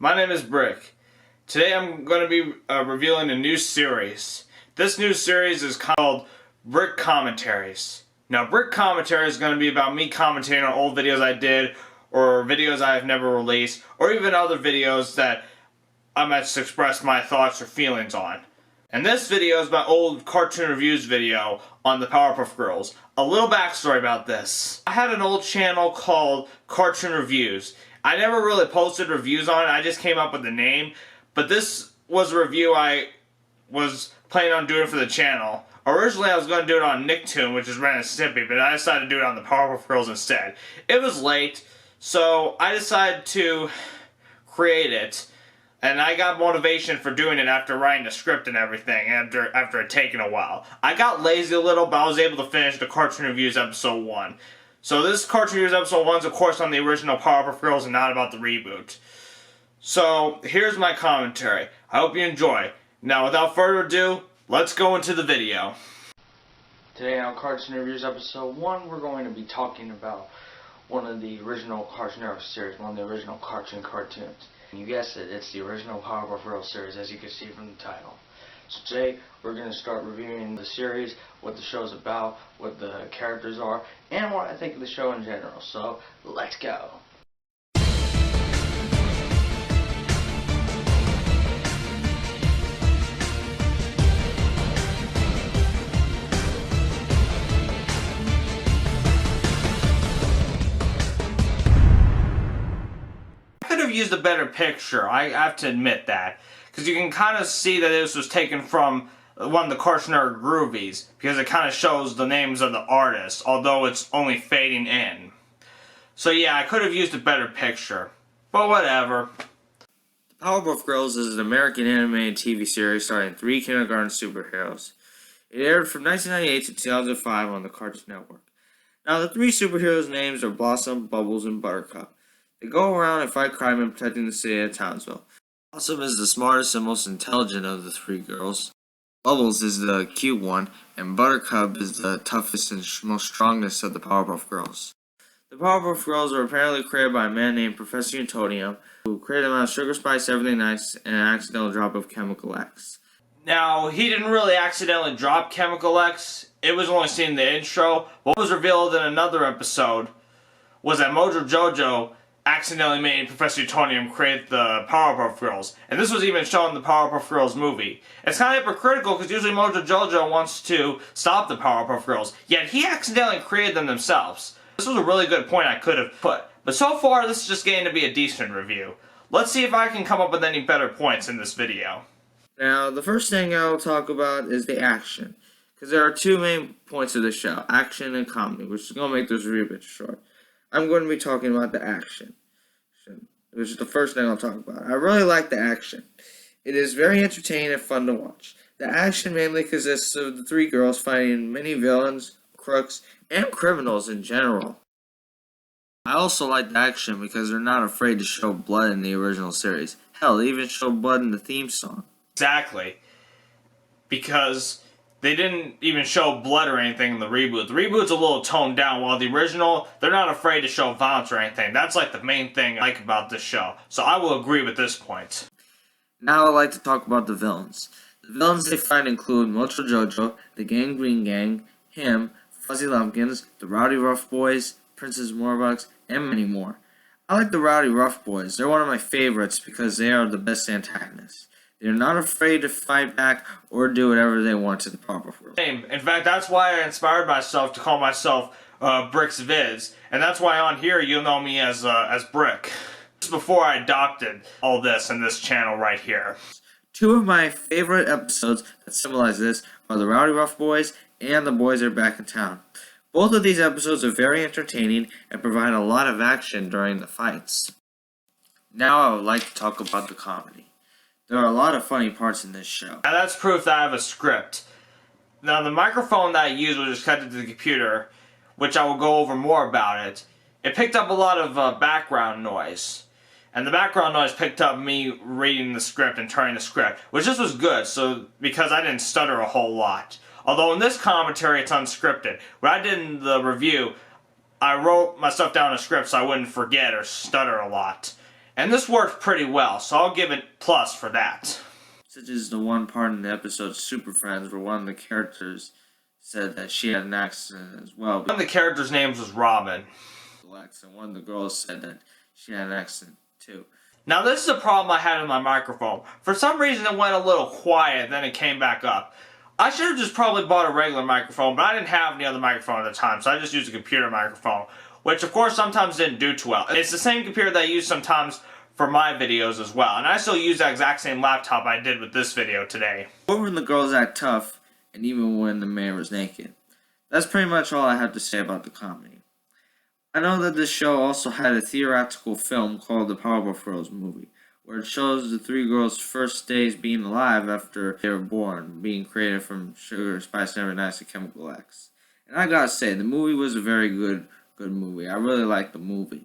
My name is Brick. Today I'm going to be revealing a new series. This new series is called Brick Commentaries. Now, Brick Commentaries is going to be about me commentating on old videos I did, or videos I have never released, or even other videos that I might just express my thoughts or feelings on. And this video is my old cartoon reviews video on the Powerpuff Girls. A little backstory about this. I had an old channel called Cartoon Reviews. I never really posted reviews on it, I just came up with the name. But this was a review I was planning on doing for the channel. Originally I was going to do it on Nicktoon, which is Ren and Stimpy, but I decided to do it on the Powerpuff Girls instead. It was late, so I decided to create it. And I got motivation for doing it after writing the script and everything, after it taking a while. I got lazy a little, but I was able to finish the Cartoon Reviews episode 1. So this Cartoon Reviews episode 1 is of course on the original Powerpuff Girls and not about the reboot. So here's my commentary. I hope you enjoy. Now without further ado, let's go into the video. Today on Cartoon Reviews episode 1, we're going to be talking about one of the original Cartoon Network series, one of the original cartoons. You guessed it, it's the original Powerpuff Girls series, as you can see from the title. So today, we're going to start reviewing the series, what the show's about, what the characters are, and what I think of the show in general. So, let's go! Used a better picture, I have to admit that, because you can kind of see that this was taken from one of the Cartoon Network Groovies, because it kind of shows the names of the artists, although it's only fading in. So yeah, I could have used a better picture, but whatever. The Powerpuff Girls is an American animated TV series starring 3 kindergarten superheroes. It aired from 1998 to 2005 on the Cartoon Network. Now the 3 superheroes' names are Blossom, Bubbles, and Buttercup. They go around and fight crime and protecting the city of Townsville. Blossom is the smartest and most intelligent of the 3 girls. Bubbles is the cute one, and Buttercup is the toughest and most strongest of the Powerpuff Girls. The Powerpuff Girls were apparently created by a man named Professor Utonium, who created them out of sugar, spice, everything nice, and an accidental drop of Chemical X. Now, he didn't really accidentally drop Chemical X. It was only seen in the intro. What was revealed in another episode was that Mojo Jojo accidentally made Professor Utonium create the Powerpuff Girls. And this was even shown in the Powerpuff Girls movie. It's kind of hypocritical because usually Mojo Jojo wants to stop the Powerpuff Girls, yet he accidentally created them themselves. This was a really good point I could have put. But so far, this is just getting to be a decent review. Let's see if I can come up with any better points in this video. Now, the first thing I'll talk about is the action. Because there are 2 main points of the show, action and comedy, which is going to make this review a bit short. I'm going to be talking about the action, which is the first thing I'll talk about. I really like the action. It is very entertaining and fun to watch. The action mainly consists of the 3 girls fighting many villains, crooks, and criminals in general. I also like the action because they're not afraid to show blood in the original series. Hell, they even show blood in the theme song. Exactly. Because they didn't even show blood or anything in the reboot. The reboot's a little toned down, while the original, they're not afraid to show violence or anything. That's like the main thing I like about this show. So I will agree with this point. Now I'd like to talk about the villains. The villains they find include Mojo Jojo, the Gang Green Gang, him, Fuzzy Lumpkins, the Rowdy Rough Boys, Princess Morbucks, and many more. I like the Rowdy Rough Boys. They're one of my favorites because they are the best antagonists. They're not afraid to fight back or do whatever they want to the Powerpuff Girls. In fact, that's why I inspired myself to call myself Brick's Vids, and that's why on here you'll know me as Brick. This is before I adopted all this in this channel right here. 2 of my favorite episodes that symbolize this are the Rowdy Rough Boys and the Boys Are Back in Town. Both of these episodes are very entertaining and provide a lot of action during the fights. Now I would like to talk about the comedy. There are a lot of funny parts in this show. Now that's proof that I have a script. Now the microphone that I used was just connected to the computer, which I will go over more about it. It picked up a lot of background noise. And the background noise picked up me reading the script and turning the script, which just was good, because I didn't stutter a whole lot. Although in this commentary it's unscripted. What I did in the review, I wrote my stuff down in a script so I wouldn't forget or stutter a lot. And this worked pretty well, so I'll give it plus for that. Such as the one part in the episode Super Friends where one of the characters said that she had an accident as well. One of the characters' names was Robin. And one of the girls said that she had an accident too. Now this is a problem I had with my microphone. For some reason it went a little quiet, then it came back up. I should have just probably bought a regular microphone, but I didn't have any other microphone at the time, so I just used a computer microphone, which of course sometimes didn't do too well. It's the same computer that I use sometimes for my videos as well, and I still use that exact same laptop I did with this video today. Or when the girls act tough, and even when the man was naked. That's pretty much all I have to say about the comedy. I know that this show also had a theatrical film called the Powerpuff Girls movie, where it shows the three girls' first days being alive after they were born, being created from sugar, spice, and everything nice and chemical X. And I gotta say, the movie was a very good movie. I really liked the movie.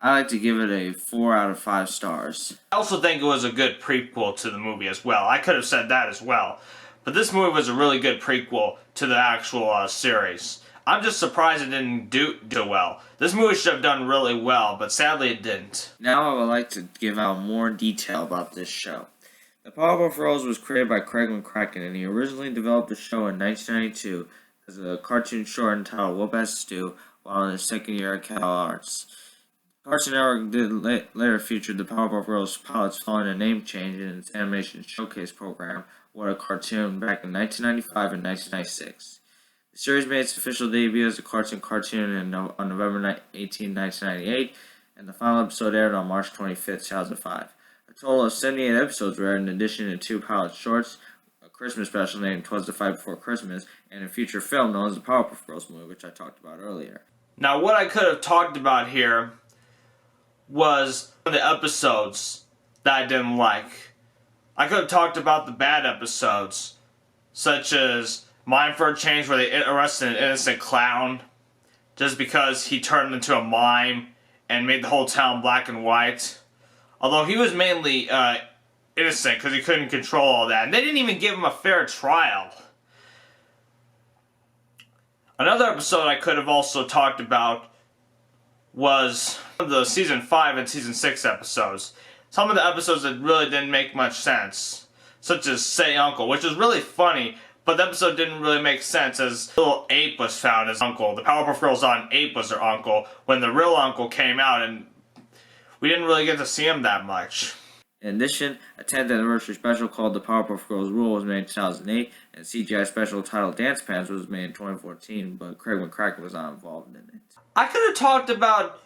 I like to give it a 4 out of 5 stars. I also think it was a good prequel to the movie as well. I could have said that as well. But this movie was a really good prequel to the actual series. I'm just surprised it didn't do well. This movie should have done really well, but sadly it didn't. Now I would like to give out more detail about this show. The Powerpuff Girls was created by Craig McCracken, and he originally developed the show in 1992 as a cartoon short entitled Whoop Ass Stew while in his second year at Cal Arts. Cartoon Network later featured the Powerpuff Girls pilots following a name change in its animation showcase program, What a Cartoon, back in 1995 and 1996. The series made its official debut as a cartoon on November 18, 1998, and the final episode aired on March 25, 2005. A total of 78 episodes were aired in addition to 2 pilot shorts, a Christmas special named 'Twas the Fight Before Christmas, and a feature film known as the Powerpuff Girls movie, which I talked about earlier. Now what I could have talked about here was the episodes that I didn't like. I could have talked about the bad episodes, such as Mind for a Change, where they arrested an innocent clown just because he turned into a mime and made the whole town black and white. Although he was mainly innocent because he couldn't control all that. And they didn't even give him a fair trial. Another episode I could have also talked about was the Season 5 and Season 6 episodes. Some of the episodes that really didn't make much sense, such as Say Uncle, which was really funny, but the episode didn't really make sense as little Ape was found as uncle. The Powerpuff Girls thought an ape was their uncle when the real uncle came out, and we didn't really get to see him that much. In addition, a 10th anniversary special called The Powerpuff Girls Rule was made in 2008, and a CGI special titled Dance Pants was made in 2014, but Craig McCracken was not involved in it. I could have talked about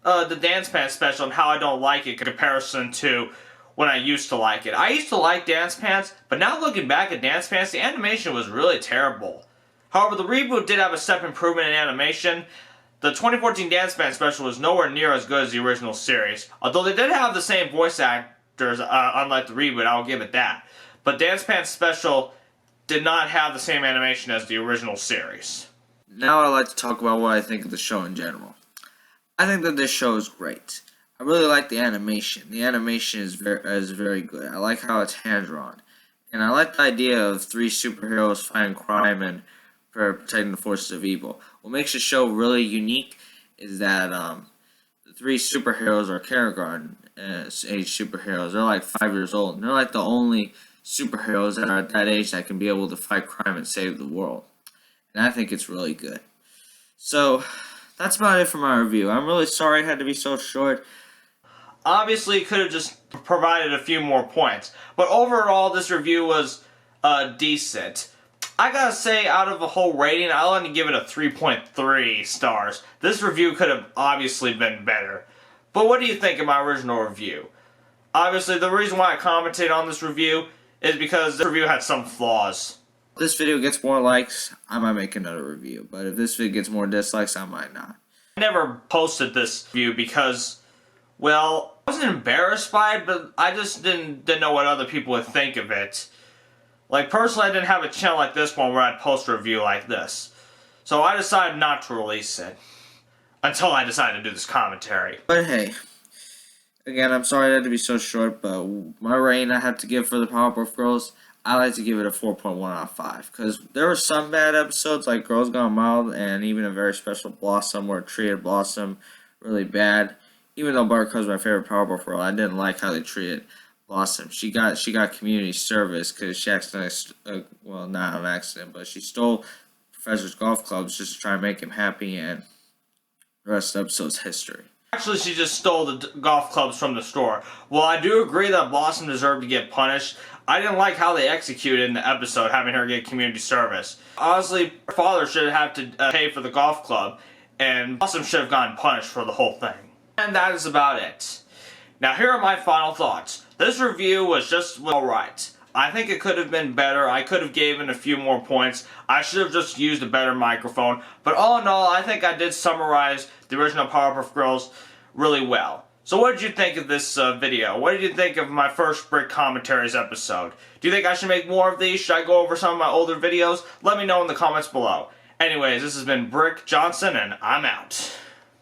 the Dance Pants special and how I don't like it in comparison to when I used to like it. I used to like Dance Pants, but now looking back at Dance Pants, the animation was really terrible. However, the reboot did have a step improvement in animation. The 2014 Dance Pants special was nowhere near as good as the original series, although they did have the same voice actors, unlike the reboot, I'll give it that. But Dance Pants special did not have the same animation as the original series. Now I'd like to talk about what I think of the show in general. I think that this show is great. I really like the animation. The animation is very good. I like how it's hand-drawn. And I like the idea of 3 superheroes fighting crime and protecting the forces of evil. What makes the show really unique is that the 3 superheroes are kindergarten age superheroes. They're like 5 years old. And they're like the only superheroes that are at that age that can be able to fight crime and save the world. And I think it's really good. So, that's about it for my review. I'm really sorry it had to be so short. Obviously, it could have just provided a few more points. But overall, this review was decent. I gotta say, out of the whole rating, I'll only give it a 3.3 stars. This review could have obviously been better. But what do you think of my original review? Obviously, the reason why I commented on this review is because the review had some flaws. If this video gets more likes, I might make another review. But if this video gets more dislikes, I might not. I never posted this review because, well, I wasn't embarrassed by it, but I just didn't know what other people would think of it. Like, personally, I didn't have a channel like this one where I'd post a review like this. So I decided not to release it. Until I decided to do this commentary. But hey, again, I'm sorry it had to be so short, but my rating I have to give for the Powerpuff Girls, I like to give it a 4.1 out of 5. Because there were some bad episodes, like Girls Gone Wild, and even a very special Blossom, where it treated Blossom really bad. even though Buttercup's my favorite Powerpuff Girl, I didn't like how they treated Blossom. She got community service because she accidentally, well, not an accident, but she stole Professor's golf clubs just to try and make him happy, and the rest of the episode's history. Actually, she just stole the golf clubs from the store. Well, I do agree that Blossom deserved to get punished. I didn't like how they executed in the episode, having her get community service. Honestly, her father should have to pay for the golf club, and Blossom should have gotten punished for the whole thing. And that is about it. Now, here are my final thoughts. This review was just alright. I think it could have been better. I could have given a few more points. I should have just used a better microphone. But all in all, I think I did summarize the original Powerpuff Girls really well. So what did you think of this video? What did you think of my first Brick Commentaries episode? Do you think I should make more of these? Should I go over some of my older videos? Let me know in the comments below. Anyways, this has been Brick Johnson, and I'm out.